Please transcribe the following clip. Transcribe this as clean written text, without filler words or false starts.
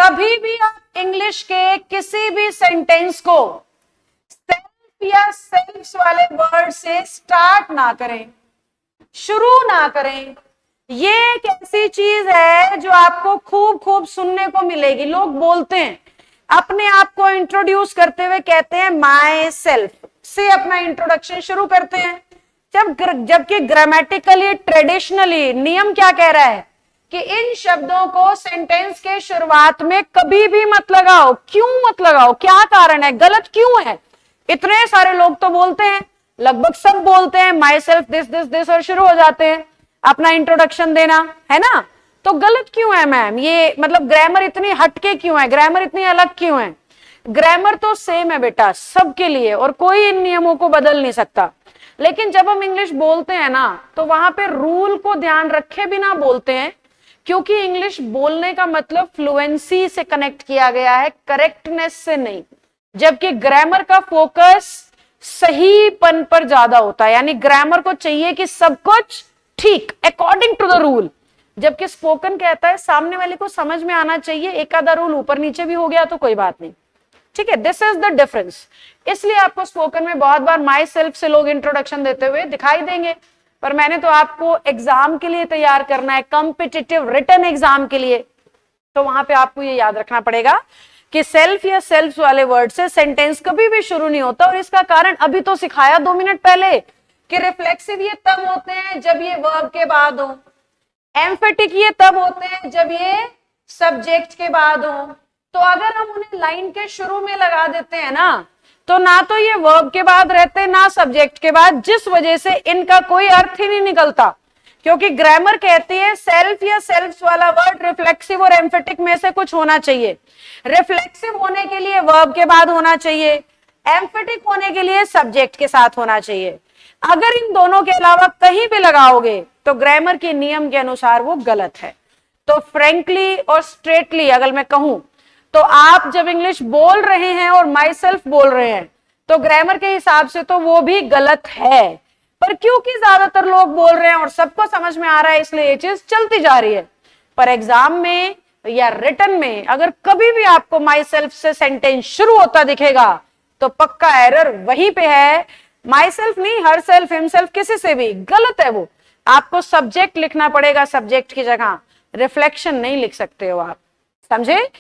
कभी भी आप इंग्लिश के किसी भी सेंटेंस को सेल्फ या सेल्फ्स वाले वर्ड से स्टार्ट ना करें, शुरू ना करें। ये एक ऐसी चीज है जो आपको खूब खूब सुनने को मिलेगी। लोग बोलते हैं, अपने आप को इंट्रोड्यूस करते हुए कहते हैं माई सेल्फ से अपना इंट्रोडक्शन शुरू करते हैं, जबकि ग्रामेटिकली ट्रेडिशनली नियम क्या कह रहा है कि इन शब्दों को सेंटेंस के शुरुआत में कभी भी मत लगाओ। क्यों मत लगाओ? क्या कारण है? गलत क्यों है? इतने सारे लोग तो बोलते हैं, लगभग सब बोलते हैं my self this this this और शुरू हो जाते हैं अपना इंट्रोडक्शन देना, है ना? तो गलत क्यों है मैम? ये मतलब ग्रामर इतनी हटके क्यों है? ग्रामर इतनी अलग क्यों है? ग्रामर तो सेम है बेटा सबके लिए, और कोई इन नियमों को बदल नहीं सकता। लेकिन जब हम इंग्लिश बोलते हैं ना, तो वहां पे रूल को ध्यान रखे बिना बोलते हैं, क्योंकि इंग्लिश बोलने का मतलब फ्लुएंसी से कनेक्ट किया गया है, करेक्टनेस से नहीं। जबकि ग्रामर का फोकस सहीपन पर ज्यादा होता है, यानी ग्रामर को चाहिए कि सब कुछ ठीक अकॉर्डिंग टू द रूल। जबकि स्पोकन कहता है सामने वाले को समझ में आना चाहिए, एक आधा रूल ऊपर नीचे भी हो गया तो कोई बात नहीं, ठीक है। This is the difference. इसलिए आपको स्पोकन में बहुत बार माई सेल्फ से लोग इंट्रोडक्शन देते हुए दिखाई देंगे, पर मैंने तो आपको एग्जाम के लिए तैयार करना है, कॉम्पिटिटिव रिटन एग्जाम के लिए, तो वहां पे आपको ये याद रखना पड़ेगा कि सेल्फ या सेल्फ वाले वर्ड से सेंटेंस कभी भी शुरू नहीं होता। और इसका कारण अभी तो सिखाया 2 मिनट पहले कि रिफ्लेक्सिव ये तब होते हैं जब ये वर्ब के बाद हो, एम्फेटिक ये तब होते हैं जब ये सब्जेक्ट के बाद हो। तो अगर हम उन्हें लाइन के शुरू में लगा देते हैं ना, तो ना तो ये वर्ब के बाद रहते ना सब्जेक्ट के बाद, जिस वजह से इनका कोई अर्थ ही नहीं निकलता। क्योंकि ग्रामर कहती है सेल्फ या सेल्फ्स वाला वर्ड रिफ्लेक्सिव और एम्फेटिक में से कुछ होना चाहिए। रिफ्लेक्सिव होने के लिए वर्ब के बाद होना चाहिए, एम्फेटिक होने के लिए सब्जेक्ट के साथ होना चाहिए। अगर इन दोनों के अलावा कहीं भी लगाओगे तो ग्रामर के नियम के अनुसार वो गलत है। तो फ्रेंकली और स्ट्रेटली अगर मैं कहूं, तो आप जब इंग्लिश बोल रहे हैं और माई सेल्फ बोल रहे हैं, तो ग्रामर के हिसाब से तो वो भी गलत है। पर क्योंकि ज्यादातर लोग बोल रहे हैं और सबको समझ में आ रहा है, इसलिए ये चीज चलती जा रही है। पर एग्जाम में या रिटन में अगर कभी भी आपको माई सेल्फ से सेंटेंस शुरू होता दिखेगा, तो पक्का एरर वहीं पे है। माई सेल्फ नहीं, हर सेल्फ, हिमसेल्फ, किसी से भी गलत है वो। आपको सब्जेक्ट लिखना पड़ेगा, सब्जेक्ट की जगह रिफ्लेक्शन नहीं लिख सकते हो आप, समझे?